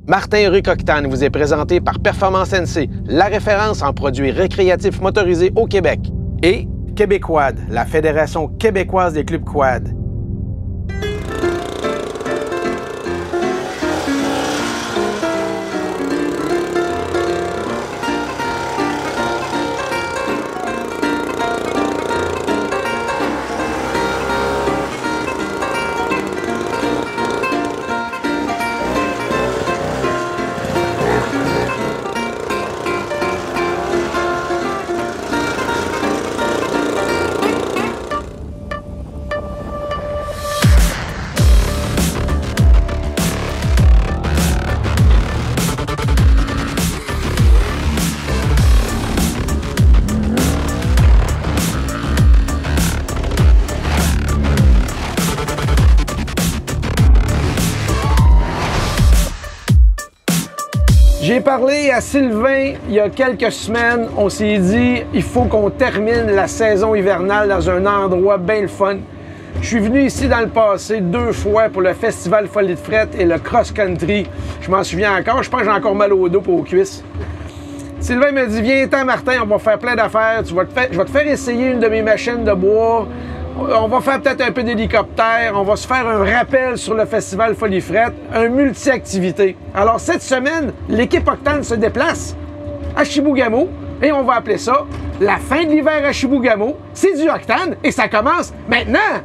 Martin Ruc Octane vous est présenté par Performance NC, la référence en produits récréatifs motorisés au Québec. Et Québéquad, la Fédération québécoise des clubs quad. J'ai parlé à Sylvain il y a quelques semaines. On s'est dit, il faut qu'on termine la saison hivernale dans un endroit bien le fun. Je suis venu ici dans le passé 2 fois pour le festival Folie de Fret et le cross-country. Je m'en souviens encore. Je pense que j'ai encore mal au dos et aux cuisses. Sylvain me dit, viens-t'en Martin, on va faire plein d'affaires. Je vais te faire essayer une de mes machines de bois. On va faire peut-être un peu d'hélicoptère, on va se faire un rappel sur le festival Folie Fret, un multi-activité. Alors cette semaine, l'équipe Octane se déplace à Chibougamau et on va appeler ça la fin de l'hiver à Chibougamau. C'est du Octane et ça commence maintenant!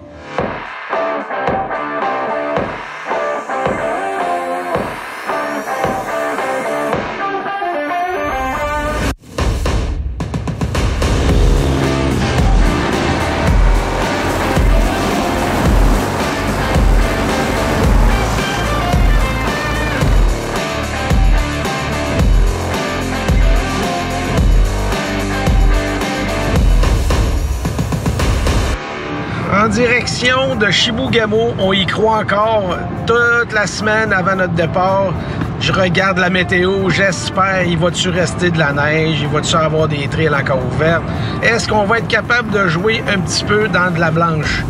En direction de Chibougamau, on y croit encore toute la semaine avant notre départ. Je regarde la météo, j'espère, il va-tu rester de la neige, il va-tu avoir des trails encore ouvertes. Est-ce qu'on va être capable de jouer un petit peu dans de la blanche?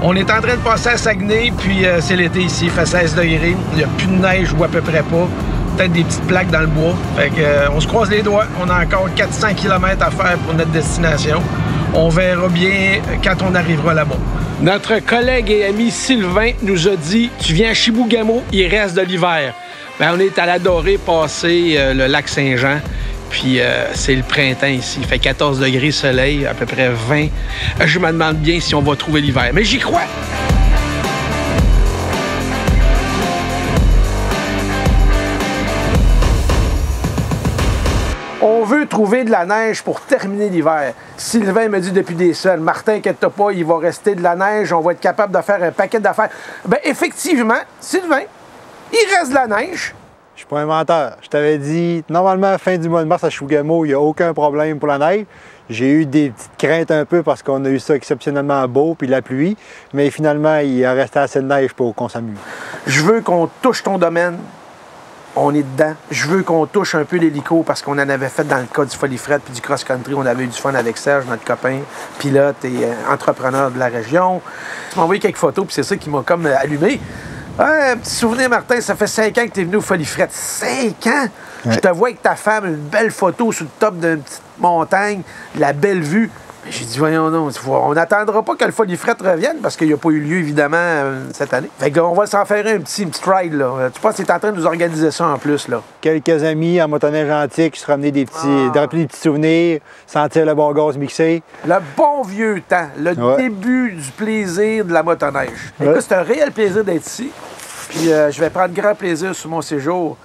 On est en train de passer à Saguenay, puis c'est l'été ici, il fait 16 degrés, il n'y a plus de neige ou à peu près pas. Peut-être des petites plaques dans le bois. Fait que, on se croise les doigts, on a encore 400 km à faire pour notre destination. On verra bien quand on arrivera là-bas. Notre collègue et ami Sylvain nous a dit « Tu viens à Chibougamau, il reste de l'hiver. » Ben, on est à la Dorée, passer le lac Saint-Jean. Puis c'est le printemps ici. Il fait 14 degrés soleil, à peu près 20. Je me demande bien si on va trouver l'hiver. Mais j'y crois! On veut trouver de la neige pour terminer l'hiver. Sylvain me dit depuis des semaines, Martin, inquiète-toi pas, il va rester de la neige, on va être capable de faire un paquet d'affaires. Bien, effectivement, Sylvain, il reste de la neige. Je suis pas un menteur. Je t'avais dit, normalement, à la fin du mois de mars à Chibougamau, il n'y a aucun problème pour la neige. J'ai eu des petites craintes un peu parce qu'on a eu ça exceptionnellement beau, puis la pluie. Mais finalement, il a resté assez de neige pour qu'on s'amuse. Je veux qu'on touche ton domaine. On est dedans. Je veux qu'on touche un peu l'hélico parce qu'on en avait fait dans le cas du Folie Fret puis du cross-country. On avait eu du fun avec Serge, notre copain, pilote et entrepreneur de la région. Tu m'as envoyé quelques photos puis c'est ça qui m'a comme allumé. Un petit souvenir, Martin, ça fait 5 ans que tu es venu au Folie Fret. 5 ans? Ouais. Je te vois avec ta femme, une belle photo sur le top d'une petite montagne, la belle vue. J'ai dit, voyons non, on n'attendra pas que le Folie Fret revienne parce qu'il n'y a pas eu lieu, évidemment, cette année. Fait qu'on va s'en faire un petit ride, là. Tu penses que tu es en train de nous organiser ça en plus, là? Quelques amis en motoneige antique qui se ramenaient des petits souvenirs, sentir le bon gaz mixé. Le bon vieux temps, le début du plaisir de la motoneige. Écoute, c'est un réel plaisir d'être ici. Puis je vais prendre grand plaisir sur mon séjour.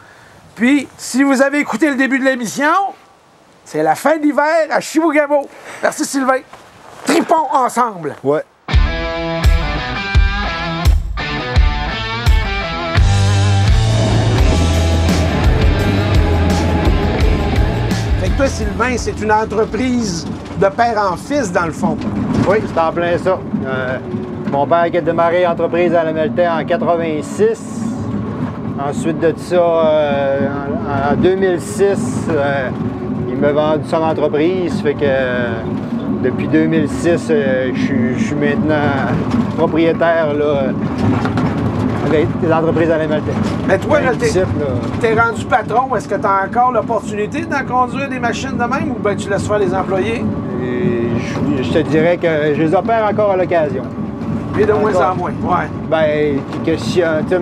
Puis, si vous avez écouté le début de l'émission, c'est la fin de l'hiver à Chibougamau. Merci Sylvain. Tripons ensemble. Ouais. Fait que toi, Sylvain, c'est une entreprise de père en fils, dans le fond. Oui, c'est en plein ça. Mon père qui a démarré l'entreprise à la Melletais en 86. Ensuite de ça, en 2006, il m'a vendu son entreprise. Fait que depuis 2006, je suis maintenant propriétaire là, des entreprises à la MLT. Mais toi, t'es rendu patron, est-ce que tu as encore l'opportunité d'en conduire des machines de même ou bien tu laisses faire les employés? Je te dirais que je les opère encore à l'occasion. Et de moins en moins, ouais. Ben, que si, tu sais,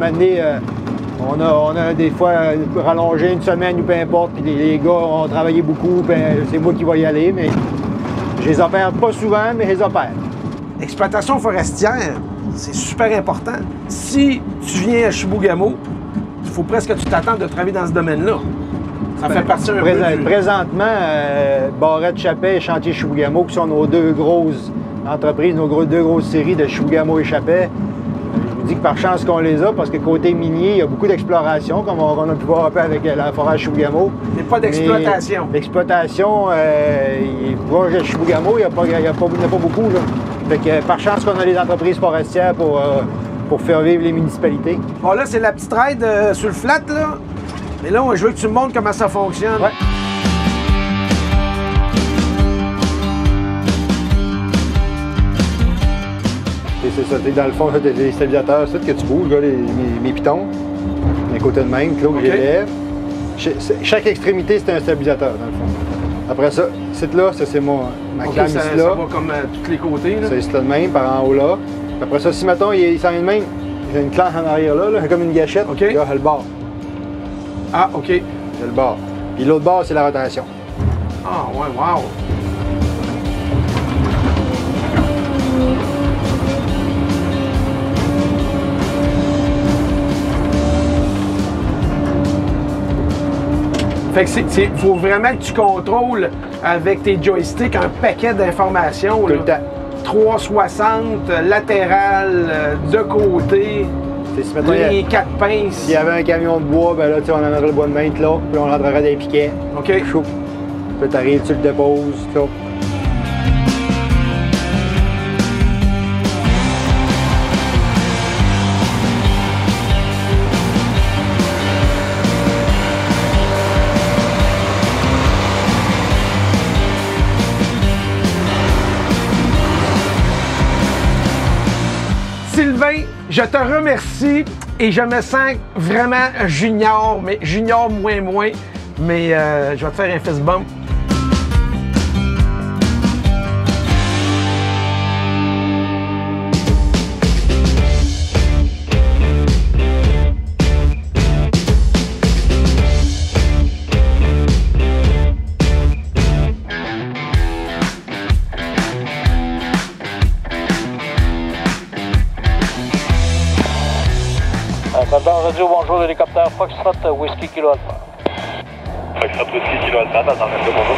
on a des fois rallongé une semaine ou peu importe, puis les gars ont travaillé beaucoup, c'est moi qui vais y aller, mais je les opère pas souvent, mais je les opère. L'exploitation forestière, c'est super important. Si tu viens à Chibougamau, il faut presque que tu t'attendes de travailler dans ce domaine-là. Ça fait partie un peu du... Présentement, Barrette Chappet et Chantier Chibougamau, qui sont nos deux grosses entreprises, nos deux grosses séries de Chibougamau et Chappet. Je vous dis que par chance qu'on les a, parce que côté minier, il y a beaucoup d'exploration, comme on a pu voir un peu avec la forage Chibougamau. Mais pas d'exploitation. L'exploitation, proche de Chibougamau, il n'y en a pas beaucoup. Là. Fait que par chance qu'on a les entreprises forestières pour faire vivre les municipalités. Bon, là, c'est la petite ride sur le flat, là. Mais là, je veux que tu me montres comment ça fonctionne. Ouais. C'est ça, dans le fond, ça, t'as des stabilisateurs, ça, que tu bouges, là, mes pitons, d'un côté de même, que l'autre, je les lève. Chaque extrémité, c'est un stabilisateur, dans le fond. Après ça, là, ça, c'est ma clame ici, là. Ça va comme tous les côtés, là. Ça, c'est là de même, par en haut, là. Puis après ça, si, mettons, il s'en vient de même, j'ai une clame en arrière, là, comme une gâchette, OK. Là, le bord. Ah, OK. C'est le bord. Puis l'autre bord, c'est la rotation. Ah, ouais, wow. Fait que faut vraiment que tu contrôles avec tes joysticks un paquet d'informations. Tout le temps. 360, latéral, de côté, Si, mettons, les 4 pinces. S'il y avait un camion de bois, ben là, on amènerait le bois de main là, puis on rentrerait des piquets. OK. Chaud. Puis t'arrives, tu le déposes, là. Sylvain, je te remercie et je me sens vraiment junior, mais junior moins, mais je vais te faire un fist bump. Soldat radio, bonjour, hélicoptère Foxtrot Whisky Kilo Alpha. Foxtrot Whisky Kilo Alpha, attendez, bonjour.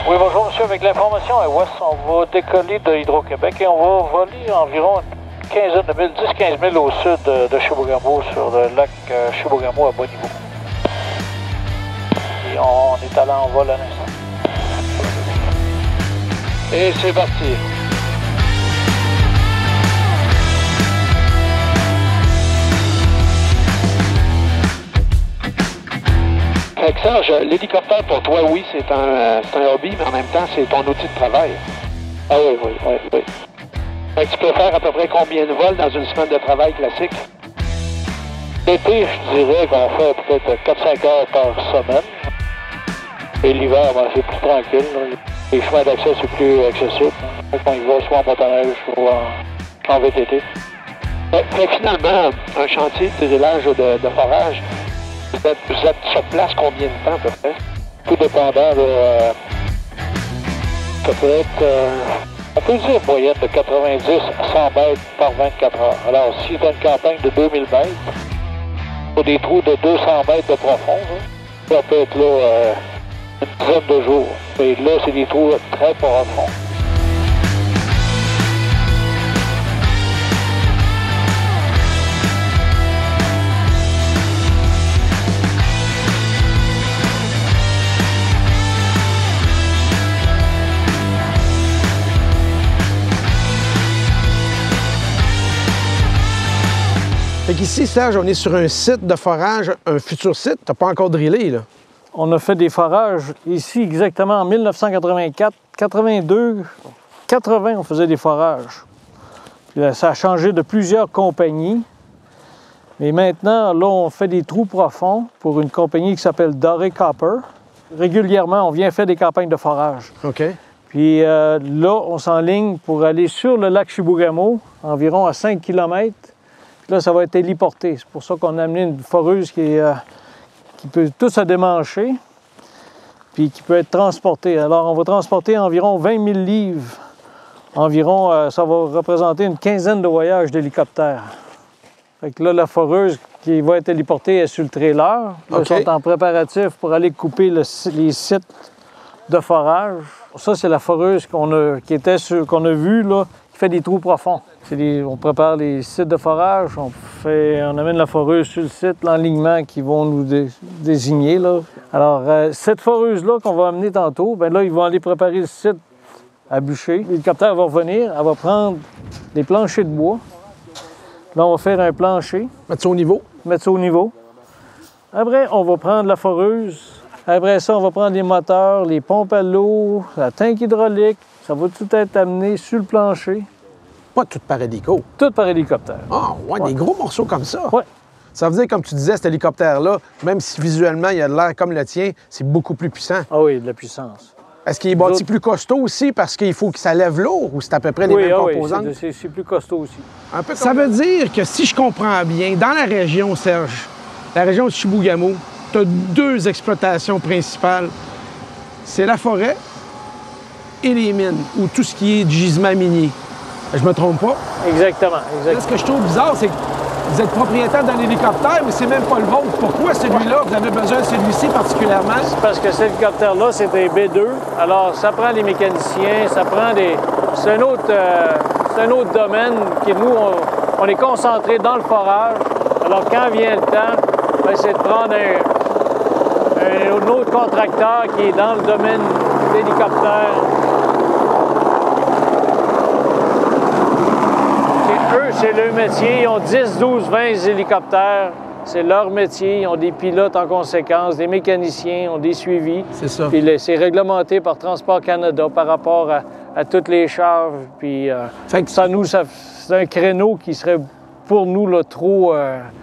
Oui, bonjour, monsieur. Avec l'information à Ouest, on va décoller de Hydro-Québec et on va voler environ une quinzaine de milles, 10-15 milles au sud de Chibougamau, sur le lac Chibougamau à bas niveau. Et on est allé en vol à l'instant. Et c'est parti. Serge, l'hélicoptère pour toi, oui, c'est un hobby, mais en même temps, c'est ton outil de travail. Ah oui. Fait que tu peux faire à peu près combien de vols dans une semaine de travail classique? L'été, je dirais qu'on fait peut-être 4-5 heures par semaine. Et l'hiver, ben, c'est plus tranquille. Là. Les chemins d'accès, c'est plus accessible. Fait qu'on y va soit en motoneige, soit en VTT. Mais finalement, un chantier de drillage de forage, vous êtes sur place combien de temps à peu près? Tout dépendant de... ça peut être... on peut dire une moyenne de 90 à 100 mètres par 24 heures. Alors, si tu as une campagne de 2000 mètres, pour des trous de 200 mètres de profond, ça peut être là une dizaine de jours. Et là, c'est des trous très profonds. Fait qu'ici, Serge, on est sur un site de forage, un futur site. T'as pas encore drillé, là? On a fait des forages ici exactement en 1984, 82, 80, on faisait des forages. Puis là, ça a changé de plusieurs compagnies. Et maintenant, là, on fait des trous profonds pour une compagnie qui s'appelle Doré Copper. Régulièrement, on vient faire des campagnes de forage. OK. Puis là, on s'enligne pour aller sur le lac Chibougamau, environ à 5 km. Puis là, ça va être héliporté. C'est pour ça qu'on a amené une foreuse qui peut tout se démancher, puis qui peut être transportée. Alors, on va transporter environ 20 000 livres. Environ, ça va représenter une quinzaine de voyages d'hélicoptère. Fait que là, la foreuse qui va être héliportée est sur le trailer. Là, OK. Ils sont en préparatif pour aller couper les sites de forage. Ça, c'est la foreuse qu'on a vue, là, qui fait des trous profonds. On prépare les sites de forage, on amène la foreuse sur le site, l'enlignement qu'ils vont nous désigner. Là. Alors, cette foreuse-là qu'on va amener tantôt, bien là, ils vont aller préparer le site à bûcher. L'hélicoptère va revenir, elle va prendre des planchers de bois. Là, on va faire un plancher. Mettre ça au niveau. Mettre ça au niveau. Après, on va prendre la foreuse. Après ça, on va prendre les moteurs, les pompes à l'eau, la tank hydraulique. Ça va tout être amené sur le plancher. Pas tout par hélico. Tout par hélicoptère. Ah, ouais, des gros morceaux comme ça. Ouais. Ça veut dire, comme tu disais, cet hélicoptère-là, même si visuellement il a de l'air comme le tien, c'est beaucoup plus puissant. Ah oui, de la puissance. Est-ce qu'il est bâti plus costaud aussi parce qu'il faut que ça lève lourd ou c'est à peu près les mêmes composantes? Oui, c'est plus costaud aussi. Un peu ça veut dire que si je comprends bien, dans la région, Serge, la région de Chibougamau, tu as deux exploitations principales. C'est la forêt et les mines, ou tout ce qui est gisement minier. Je me trompe pas? Exactement. Là, ce que je trouve bizarre, c'est que vous êtes propriétaire d'un hélicoptère, mais c'est même pas le vôtre. Pourquoi celui-là, vous avez besoin de celui-ci particulièrement? C'est parce que cet hélicoptère-là, c'est des B2. Alors, ça prend des mécaniciens, ça prend des... C'est un autre domaine qui, nous, on est concentré dans le forage. Alors, quand vient le temps, ben, c'est de prendre un autre contracteur qui est dans le domaine d'hélicoptère. Eux, c'est leur métier. Ils ont 10, 12, 20 hélicoptères. C'est leur métier. Ils ont des pilotes en conséquence, des mécaniciens, ont des suivis. C'est ça. Puis c'est réglementé par Transport Canada par rapport à toutes les charges. Puis Fait que ça, nous, c'est un créneau qui serait pour nous là, trop...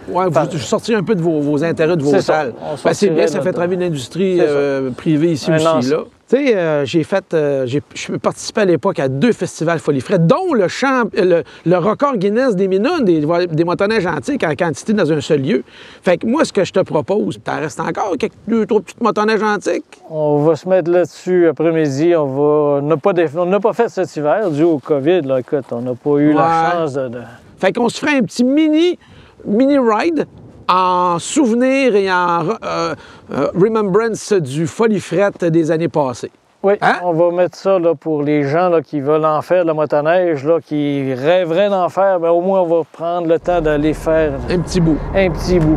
Oui, vous sortiez un peu de vos intérêts de vos C'est ça. salles. On Ben, c'est bien, ça sortirait fait travailler l'industrie C'est ça. privée ici Un aussi. lance. Là. Tu sais, j'ai participé à l'époque à 2 festivals Folie Frette, dont le record Guinness des Minones, des motoneiges antiques en quantité dans un seul lieu. Fait que moi, ce que je te propose, t'en restes encore quelques 2 ou 3 petites motoneiges antiques? On va se mettre là-dessus après-midi. On n'a pas fait cet hiver dû au COVID. Là. Écoute, on n'a pas eu la chance de... Fait qu'on se ferait un petit mini ride en souvenir et en remembrance du Folie Frette des années passées. Oui, Hein? on va mettre ça là, pour les gens là, qui veulent en faire de la motoneige, là, qui rêveraient d'en faire. Bien, au moins, on va prendre le temps d'aller faire Un petit bout. un petit bout.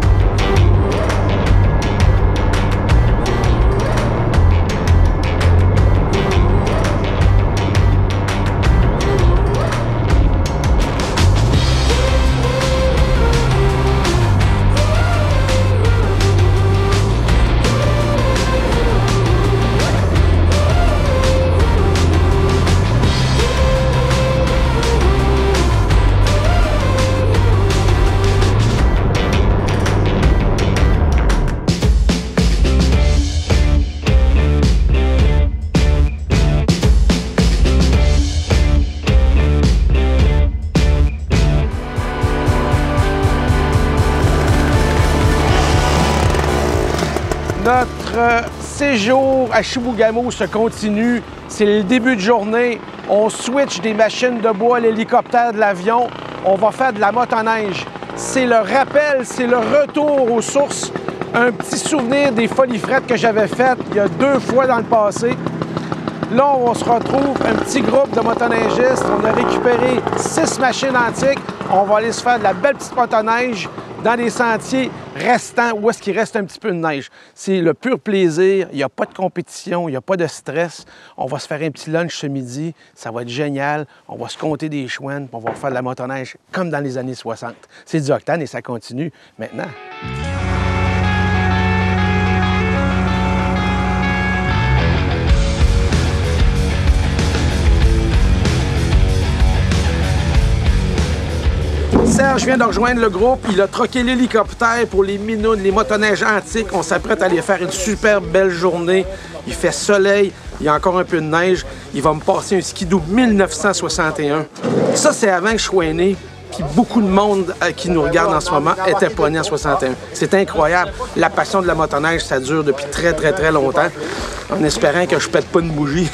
Notre séjour à Chibougamau se continue. C'est le début de journée. On switch des machines de bois à l'hélicoptère de l'avion. On va faire de la motoneige. C'est le rappel, c'est le retour aux sources. Un petit souvenir des Folies Frettes que j'avais faites il y a 2 fois dans le passé. Là, on se retrouve, un petit groupe de motoneigistes. On a récupéré 6 machines antiques. On va aller se faire de la belle petite motoneige dans les sentiers restants où est-ce qu'il reste un petit peu de neige. C'est le pur plaisir. Il n'y a pas de compétition, il n'y a pas de stress. On va se faire un petit lunch ce midi. Ça va être génial. On va se compter des chouines, puis on va faire de la motoneige comme dans les années 60. C'est du octane et ça continue maintenant. Pierre, je viens de rejoindre le groupe. Il a troqué l'hélicoptère pour les minounes, les motoneiges antiques. On s'apprête à aller faire une super belle journée. Il fait soleil, il y a encore un peu de neige. Il va me passer un skidoo 1961. Ça, c'est avant que je sois né. Puis beaucoup de monde qui nous regarde en ce moment était pas né en 61. C'est incroyable. La passion de la motoneige, ça dure depuis très, très, très longtemps. En espérant que je pète pas une bougie.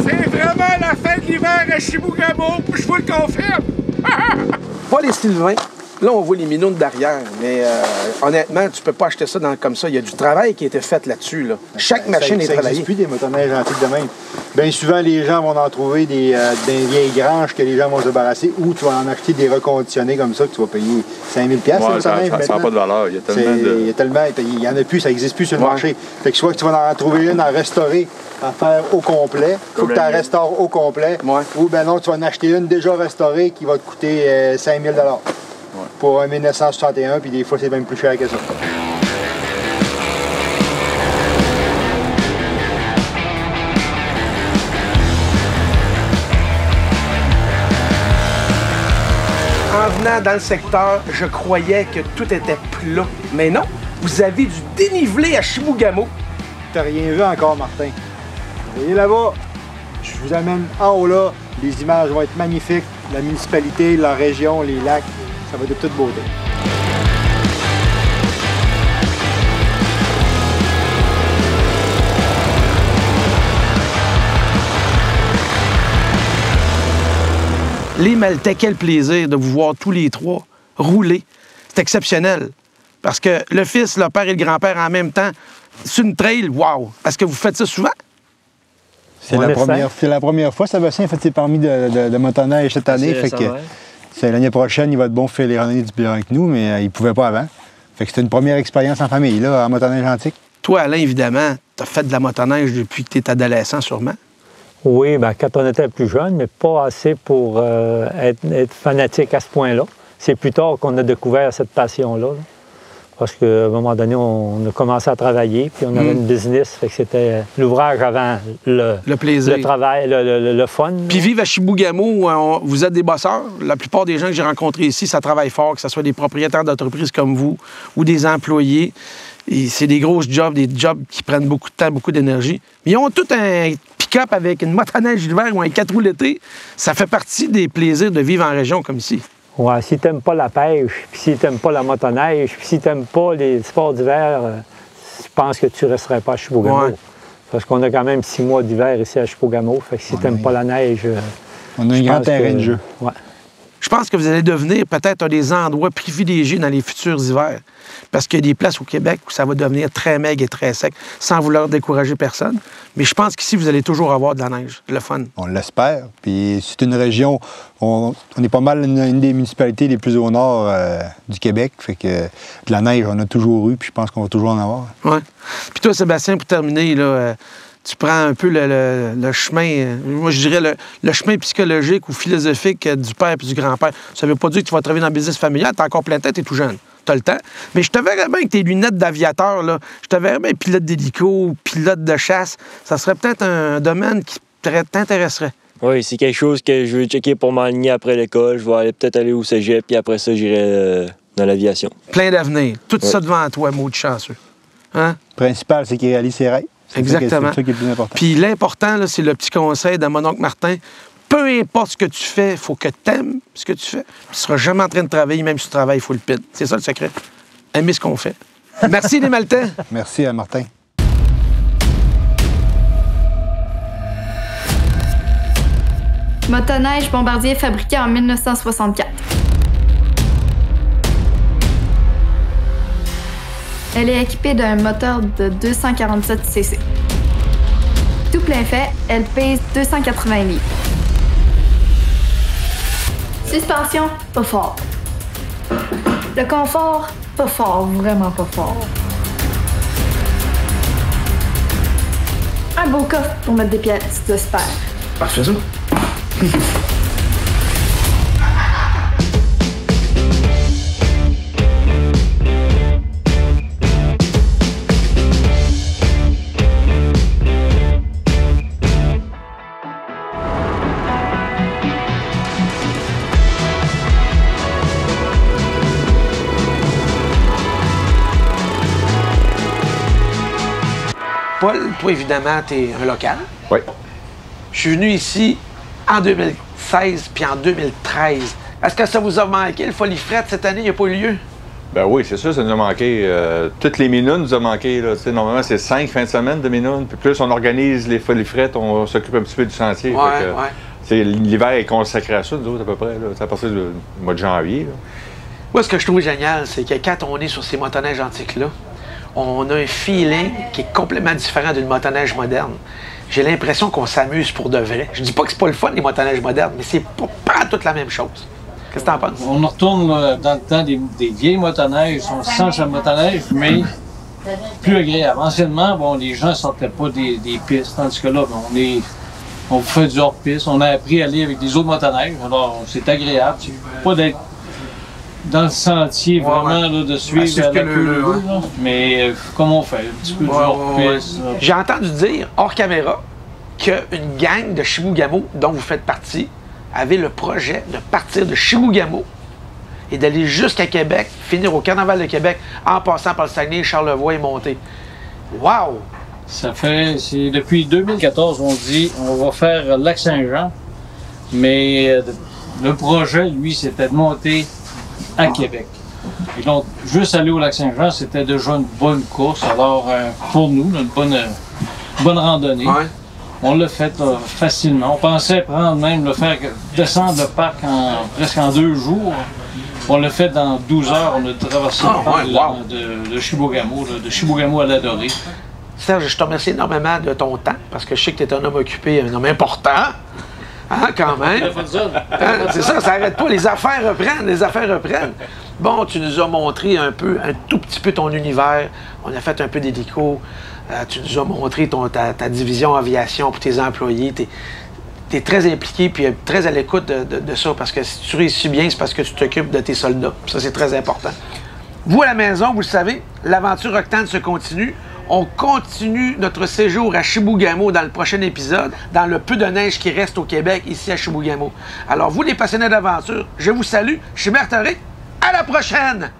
C'est vraiment la fin de l'hiver à Chibougamau, je vous le confirme. Paul et Sylvain, là, on voit les minounes derrière, mais honnêtement, tu peux pas acheter ça comme ça. Il y a du travail qui a été fait là-dessus. Là. Chaque machine est travaillée. Ça n'existe plus des motoneiges antiques de même. Bien souvent, les gens vont en trouver des vieilles granges que les gens vont se débarrasser ou tu vas en acheter des reconditionnés comme ça que tu vas payer 5000$. Ouais, ça n'a pas de valeur. Il y a tellement il y en a plus, ça n'existe plus sur le marché. Fait que soit que tu vas en trouver une à restaurer, à faire au complet. Il faut que tu la restaures au complet. Ouais. Ou ben non, tu vas en acheter une déjà restaurée qui va te coûter 5000$ pour un 1961, puis des fois, c'est même plus cher que ça. En venant dans le secteur, je croyais que tout était plat. Mais non, vous avez du dénivelé à Chibougamau. T'as rien vu encore, Martin. Vous voyez là-bas, je vous amène en haut là. Les images vont être magnifiques. La municipalité, la région, les lacs, ça va être de toute beauté. Les Maltais, quel plaisir de vous voir tous les trois rouler. C'est exceptionnel. Parce que le fils, le père et le grand-père en même temps, c'est une trail, wow! Est-ce que vous faites ça souvent? C'est la première fois. Sébastien a fait ses permis de motoneige cette année. Fait que l'année prochaine, il va être bon faire les randonnées du bilan avec nous, mais il ne pouvait pas avant. Fait que c'était une première expérience en famille, là, en motoneige antique. Toi, Alain, évidemment, tu as fait de la motoneige depuis que tu es adolescent, sûrement. Oui, bien, quand on était plus jeune, mais pas assez pour être fanatique à ce point-là. C'est plus tard qu'on a découvert cette passion-là. Là. Parce qu'à un moment donné, on a commencé à travailler, puis on avait une business, fait que c'était l'ouvrage avant le plaisir. Le travail, le fun. Puis vivre à Chibougamau, vous êtes des bosseurs. La plupart des gens que j'ai rencontrés ici, ça travaille fort, que ce soit des propriétaires d'entreprises comme vous ou des employés. Et c'est des grosses jobs, des jobs qui prennent beaucoup de temps, beaucoup d'énergie. Mais ils ont tout un pick-up avec une motoneige l'hiver ou un 4 roues l'été. Ça fait partie des plaisirs de vivre en région comme ici. Ouais, si t'aimes pas la pêche, puis si t'aimes pas la motoneige, puis si t'aimes pas les sports d'hiver, je pense que tu resterais pas à Chibougamau. Ouais. Parce qu'on a quand même 6 mois d'hiver ici à Chibougamau. Fait que si t'aimes pas la neige... on a un grand terrain de jeu. Ouais. Je pense que vous allez devenir peut-être un des endroits privilégiés dans les futurs hivers. Parce qu'il y a des places au Québec où ça va devenir très maigre et très sec, sans vouloir décourager personne. Mais je pense qu'ici, vous allez toujours avoir de la neige, le fun. On l'espère. Puis c'est une région, on est pas mal une des municipalités les plus au nord du Québec. Fait que de la neige, on a toujours eu, puis je pense qu'on va toujours en avoir. Oui. Puis toi, Sébastien, pour terminer, là, tu prends un peu le chemin, moi je dirais le chemin psychologique ou philosophique du père et du grand-père. Ça veut pas dire que tu vas travailler dans le business familial, t'as encore plein de temps, t'es tout jeune. T'as le temps. Mais je te verrais bien avec tes lunettes d'aviateur, là. Je te verrais bien pilote d'hélico, pilote de chasse. Ça serait peut-être un domaine qui t'intéresserait. Oui, c'est quelque chose que je veux checker pour m'aligner après l'école. Je vais peut-être aller au cégep, puis après ça, j'irai dans l'aviation. Plein d'avenir. Tout ça devant toi, mot de chanceux. Hein? Le principal, c'est qu'il réalise ses rêves. Exactement. C'est ça qui est le plus important. Puis l'important, là, c'est le petit conseil de mon oncle Martin. Peu importe ce que tu fais, il faut que tu aimes ce que tu fais. Tu ne seras jamais en train de travailler, même si tu travailles full pin. C'est ça le secret. Aimer ce qu'on fait. Merci les Maltais. Merci à Martin. Motoneige Bombardier fabriqué en 1964. Elle est équipée d'un moteur de 247 cc. Tout plein fait, elle pèse 280 livres. Suspension, pas fort. Le confort, pas fort, vraiment pas fort. Un beau coffre pour mettre des pièces de spare. Parfait ça. Paul, toi, évidemment, tu es un local. Oui. Je suis venu ici en 2016 puis en 2013. Est-ce que ça vous a manqué, le Folie Frette, cette année? Il n'y a pas eu lieu? Ben oui, c'est sûr, ça nous a manqué. Toutes les minounes nous ont manqué. Là. Normalement, c'est 5 fins de semaine de minounes. Puis plus on organise les Folies Frettes, on s'occupe un petit peu du sentier. L'hiver est consacré à ça, nous autres, à peu près. C'est à partir du mois de janvier. Là. Moi, ce que je trouve génial, c'est que quand on est sur ces motoneiges antiques-là, on a un feeling qui est complètement différent d'une motoneige moderne. J'ai l'impression qu'on s'amuse pour de vrai. Je dis pas que c'est pas le fun, les motoneiges modernes, mais c'est pas toute la même chose. Qu'est-ce que t'en penses? On retourne là, dans le temps des vieilles motoneiges. On sent la motoneige, mais plus agréable. Anciennement, bon, les gens ne sortaient pas des pistes, tandis que là, on fait du hors-piste. On a appris à aller avec des autres motoneiges. Alors, c'est agréable. Pas d'être dans le sentier vraiment là, de suivre la queue, mais comme on fait, un petit peu du hors-piste. J'ai entendu dire, hors caméra, qu'une gang de Chibougamau, dont vous faites partie, avait le projet de partir de Chibougamau et d'aller jusqu'à Québec, finir au Carnaval de Québec, en passant par le Saguenay, Charlevoix et Monté. Wow! Ça fait, depuis 2014, on dit, on va faire Lac-Saint-Jean, mais le projet, lui, c'était de monter à Québec. Et donc, juste aller au Lac-Saint-Jean, c'était déjà une bonne course. Alors, pour nous, une bonne randonnée. Ouais. On l'a fait facilement. On pensait faire descendre le parc presque en 2 jours. On l'a fait dans 12 heures. On a traversé le parc de Chibougamau, de Chibougamau à l'Adoré. Serge, je te remercie énormément de ton temps, parce que je sais que tu es un homme occupé, un homme important. Hein, quand même. Hein, c'est ça, ça n'arrête pas. Les affaires reprennent. Bon, tu nous as montré un tout petit peu ton univers. On a fait un peu d'hélico. Tu nous as montré ta division aviation pour tes employés. Tu es très impliqué puis très à l'écoute de ça, parce que si tu réussis bien, c'est parce que tu t'occupes de tes soldats. Ça, c'est très important. Vous, à la maison, vous le savez, l'aventure Octane se continue. On continue notre séjour à Chibougamau dans le prochain épisode, dans le peu de neige qui reste au Québec, ici à Chibougamau. Alors, vous, les passionnés d'aventure, je vous salue. Je suis Martin-Ric. À la prochaine!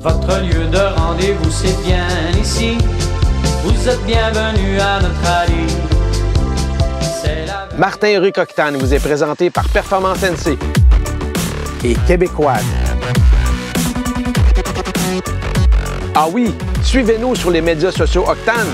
Votre lieu de rendez-vous, c'est bien ici. Vous êtes bienvenus à notre allée. Martin-Ric Octane vous est présenté par Performance NC et Québécoise. Ah oui, suivez-nous sur les médias sociaux Octane.